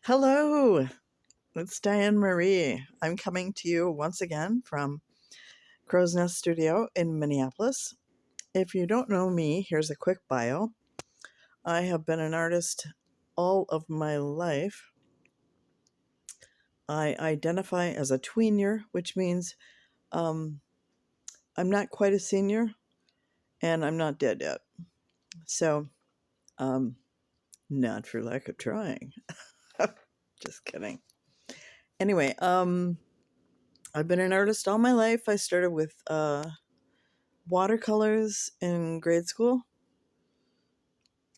Hello, it's Diane Marie. I'm coming to you once again from Crow's Nest Studio in Minneapolis. If you don't know me, here's a quick bio. I have been an artist all of my life. I identify as a tweener, which means um, I'm not quite a senior and I'm not dead yet. So, um, not for lack of trying. Just kidding. Anyway, I've been an artist all my life. I started with watercolors in grade school.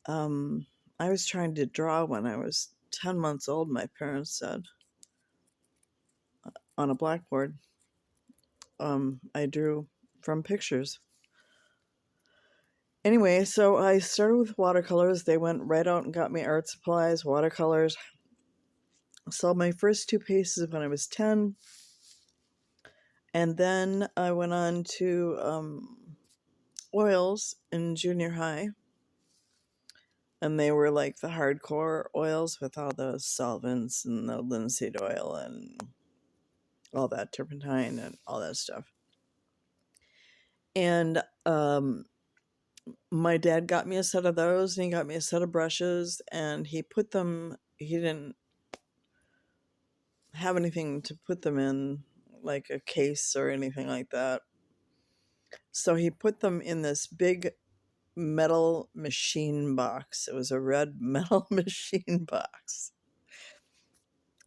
Um, I was trying to draw when I was 10 months old, my parents said, on a blackboard. I drew from pictures. Anyway, so I started with watercolors. They went right out and got me art supplies, watercolors. Sold my first two pieces when I was 10. And then I went on to oils in junior high. And they were like the hardcore oils with all the solvents and the linseed oil and all that turpentine and all that stuff. And my dad got me a set of those and he got me a set of brushes and he didn't have anything to put them in, like a case or anything like that. So he put them in this big metal machine box. It was a red metal machine box.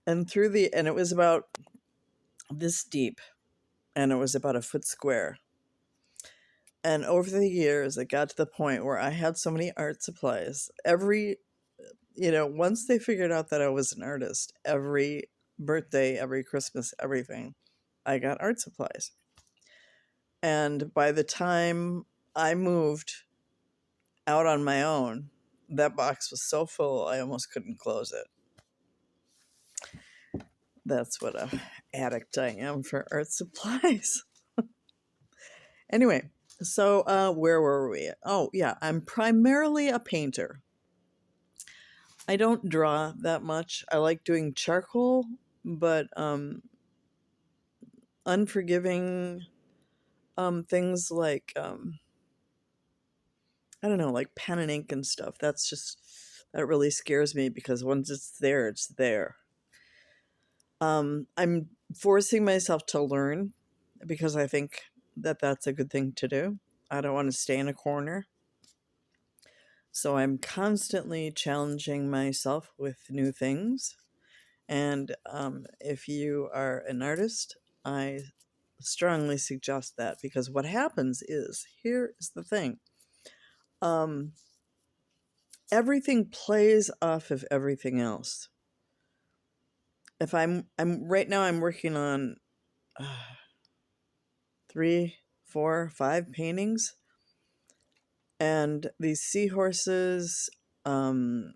And it was about this deep and it was about a foot square. And over the years, it got to the point where I had so many art supplies. Once they figured out that I was an artist, every birthday, every Christmas, everything, I got art supplies. And by the time I moved out on my own, that box was so full, I almost couldn't close it. That's what a addict I am for art supplies. Anyway, so where were we? Oh, yeah, I'm primarily a painter. I don't draw that much. I like doing charcoal, but unforgiving things like I don't know, like pen and ink and stuff. That really scares me because once it's there, it's there. I'm forcing myself to learn because I think that that's a good thing to do. I don't want to stay in a corner. So I'm constantly challenging myself with new things. And if you are an artist, I strongly suggest that because what happens is here is the thing. Everything plays off of everything else. If I'm right now, I'm working on 3, 4, 5 paintings, and these seahorses. I'm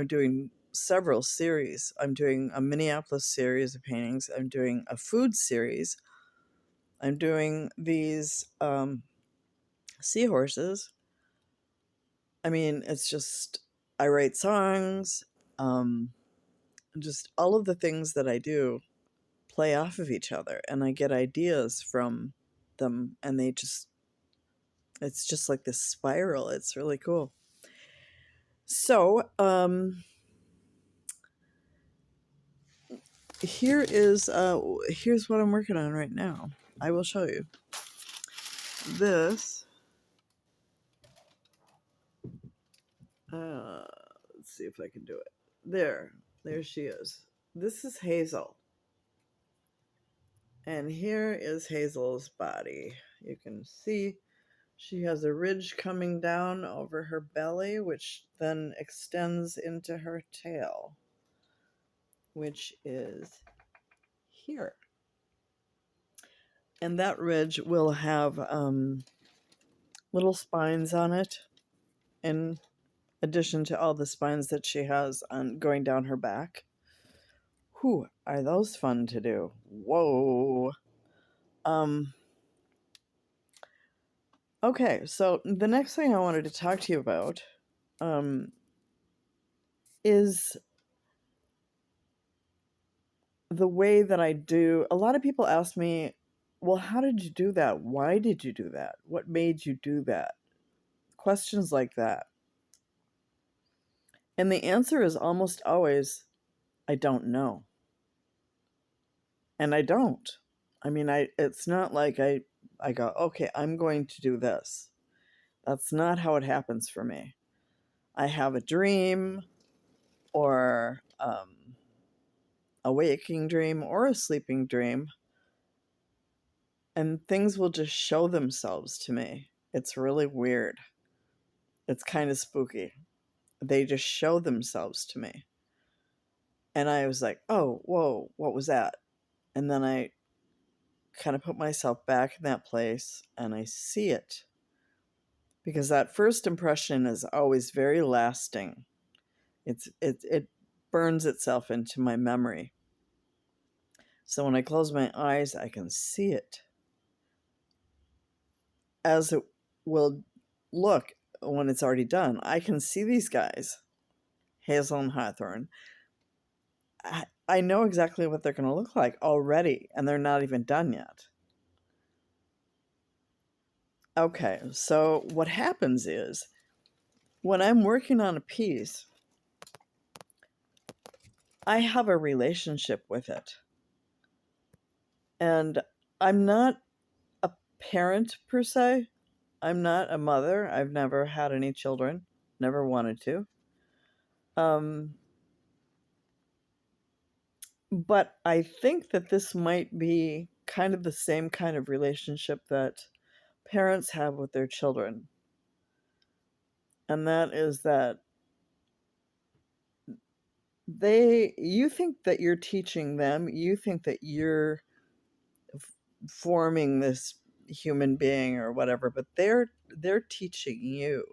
doing several series. I'm doing a Minneapolis series of paintings. I'm doing a food series. I'm doing these seahorses. I mean, it's just, I write songs. Just all of the things that I do play off of each other, and I get ideas from them, and it's just like this spiral. It's really cool. So, here's what I'm working on right now. I will show you. This, let's see if I can do it. There she is. This is Hazel. And here is Hazel's body. You can see she has a ridge coming down over her belly, which then extends into her tail, which is here. And that ridge will have little spines on it, in addition to all the spines that she has on going down her back. Whew, are those fun to do? Whoa. Okay, so the next thing I wanted to talk to you about is the way that I do. A lot of people ask me, well, how did you do that? Why did you do that? What made you do that? Questions like that. And the answer is almost always, I don't know. And I don't. I mean, it's not like I go, okay, I'm going to do this. That's not how it happens for me. I have a dream or a waking dream or a sleeping dream, and things will just show themselves to me. It's really weird. It's kind of spooky. They just show themselves to me. And I was like, oh, whoa, what was that? And then I kind of put myself back in that place and I see it. Because that first impression is always very lasting. It burns itself into my memory. So when I close my eyes, I can see it. As it will look when it's already done. I can see these guys, Hazel and Hawthorne. I know exactly what they're going to look like already, and they're not even done yet. Okay, so what happens is when I'm working on a piece, I have a relationship with it. And I'm not a parent per se. I'm not a mother. I've never had any children, never wanted to. But I think that this might be kind of the same kind of relationship that parents have with their children. And that is that you think that you're teaching them, you think that you're forming this human being or whatever, but they're teaching you,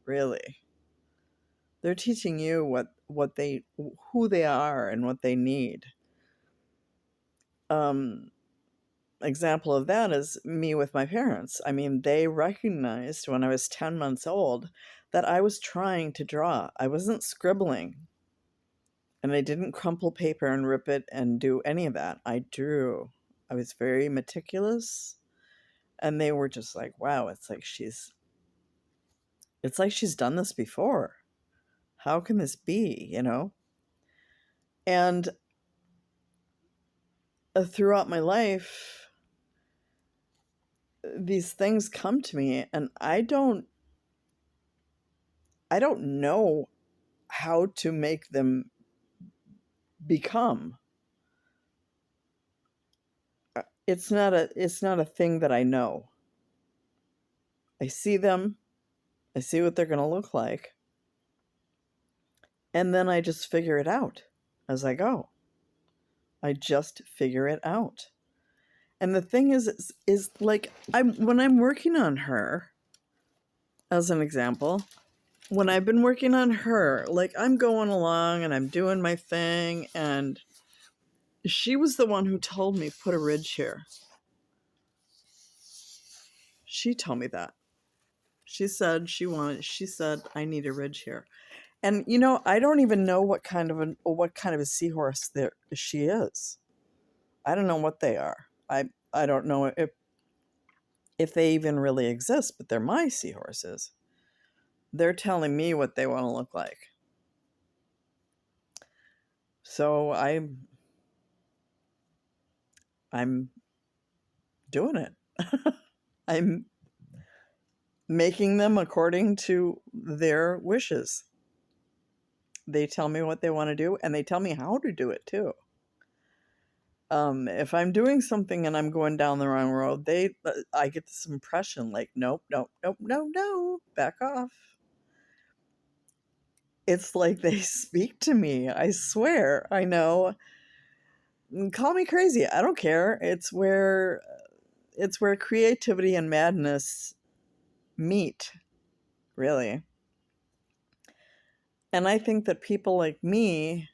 really. They're teaching you who they are and what they need. Example of that is me with my parents. I mean, they recognized when I was 10 months old that I was trying to draw. I wasn't scribbling. And I didn't crumple paper and rip it and do any of that. I drew. I was very meticulous. And they were just like, wow, it's like she's done this before. How can this be, you know? And throughout my life, these things come to me and I don't know how to make them become. It's not a thing that I know. I see them, I see what they're going to look like, and then I just figure it out as I go. I just figure it out. And the thing is like when I'm working on her, as an example, when I've been working on her, like I'm going along and I'm doing my thing, and she was the one who told me put a ridge here. She told me that. She said I need a ridge here. And you know, I don't even know what kind of a seahorse she is. I don't know what they are. I don't know if they even really exist, but they're my seahorses. They're telling me what they want to look like. So I'm doing it. I'm making them according to their wishes. They tell me what they want to do, and they tell me how to do it too. If I'm doing something and I'm going down the wrong road, I get this impression like, nope, back off. It's like they speak to me. I swear. I know. Call me crazy. I don't care. It's where creativity and madness meet, really. And I think that people like me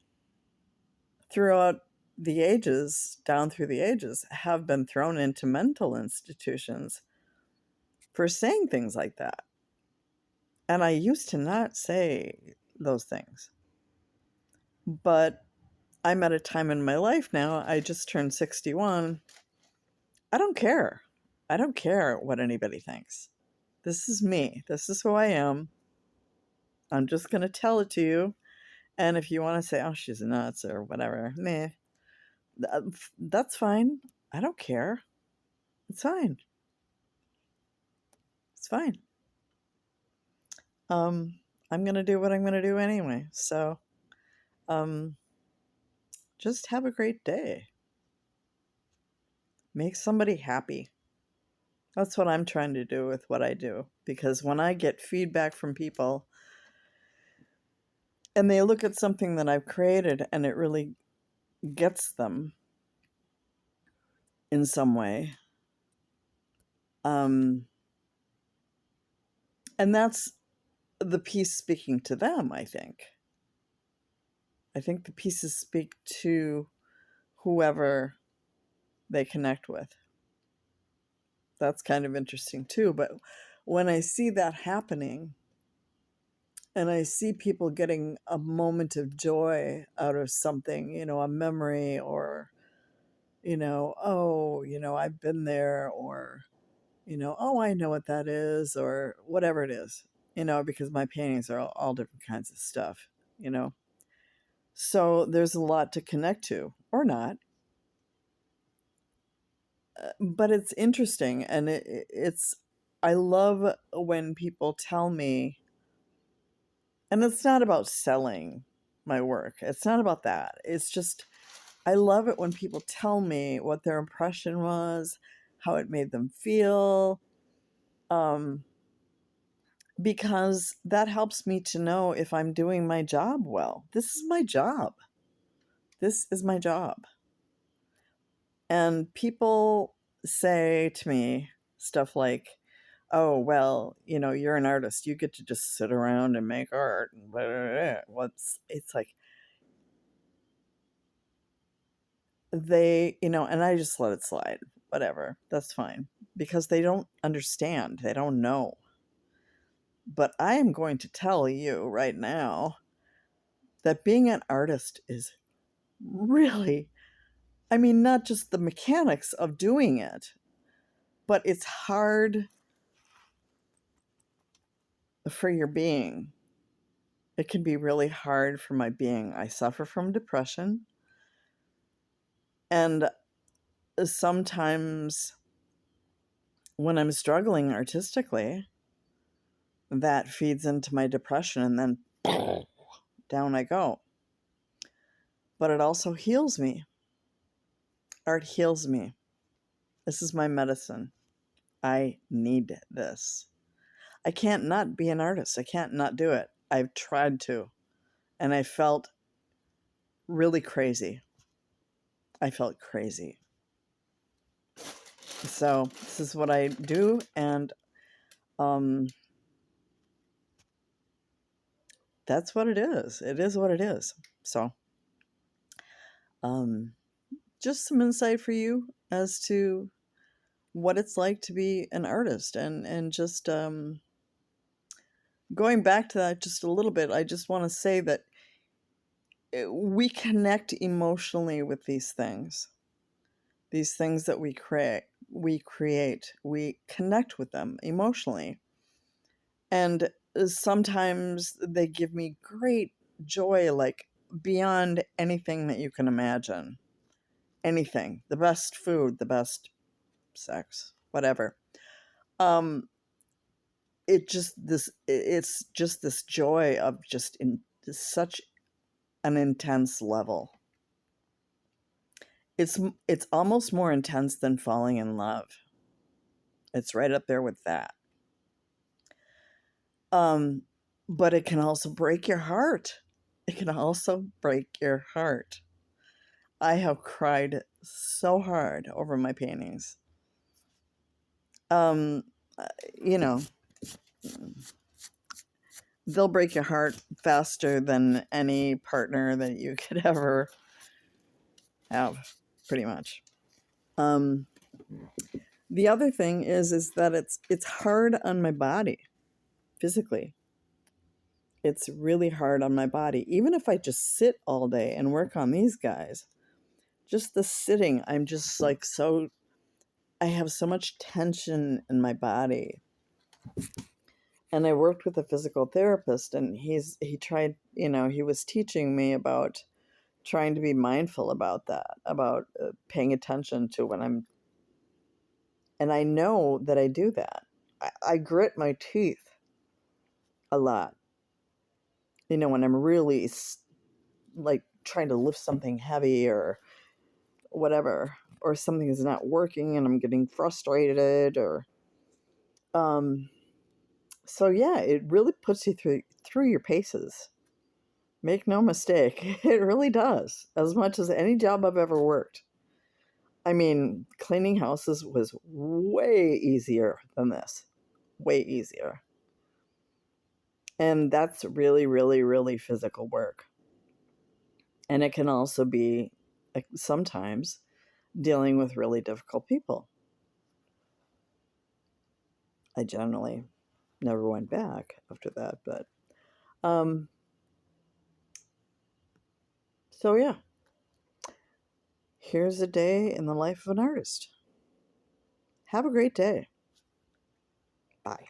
throughout the ages, down through the ages, have been thrown into mental institutions for saying things like that. And I used to not say those things. But I'm at a time in my life now, I just turned 61. I don't care. I don't care what anybody thinks. This is me. This is who I am. I'm just going to tell it to you. And if you want to say, oh, she's nuts or whatever, meh, that's fine. I don't care. It's fine. It's fine. I'm going to do what I'm going to do anyway. So, just have a great day. Make somebody happy. That's what I'm trying to do with what I do. Because when I get feedback from people and they look at something that I've created and it really gets them in some way, and that's the piece speaking to them, I think. I think the pieces speak to whoever they connect with. That's kind of interesting too. But when I see that happening and I see people getting a moment of joy out of something, a memory or, oh, I've been there or, oh, I know what that is or whatever it is, because my paintings are all different kinds of stuff, So there's a lot to connect to or not. But it's interesting and I love when people tell me, and it's not about selling my work. It's not about that. It's just, I love it when people tell me what their impression was, how it made them feel, because that helps me to know if I'm doing my job well. This is my job. This is my job. And people say to me stuff like, oh, well, you're an artist. You get to just sit around and make art. And blah, blah, blah. It's like and I just let it slide. Whatever. That's fine. Because they don't understand. They don't know. But I am going to tell you right now that being an artist is really, not just the mechanics of doing it, but it's hard for your being. It can be really hard for my being. I suffer from depression. And sometimes when I'm struggling artistically, that feeds into my depression and then down I go. But it also heals me. Art heals me. This is my medicine. I need this. I can't not be an artist. I can't not do it. I've tried to. And I felt really crazy. I felt crazy. So this is what I do. And that's what it is. It is what it is. So just some insight for you as to what it's like to be an artist and just going back to that just a little bit, I just want to say that we connect emotionally with these things that we create, we connect with them emotionally. And sometimes they give me great joy, like beyond anything that you can imagine. Anything, the best food, the best sex, whatever. It's just this joy of just in such an intense level. It's almost more intense than falling in love. It's right up there with that. But it can also break your heart. It can also break your heart. I have cried so hard over my paintings. You know, they'll break your heart faster than any partner that you could ever have, pretty much. The other thing is that it's hard on my body physically. it's really hard on my body. Even if I just sit all day and work on these guys, just the sitting, I'm just like I have so much tension in my body. And I worked with a physical therapist, and he tried, he was teaching me about trying to be mindful about that, about paying attention to when and I know that I do that. I grit my teeth a lot, when I'm really like trying to lift something heavy or whatever, or something is not working and I'm getting frustrated, or so yeah, it really puts you through your paces. Make no mistake, it really does, as much as any job I've ever worked. I mean, cleaning houses was way easier than this. Way easier. And that's really, really, really physical work. And it can also be, sometimes, dealing with really difficult people. I generally never went back after that, but so yeah, here's a day in the life of an artist. Have a great day. Bye.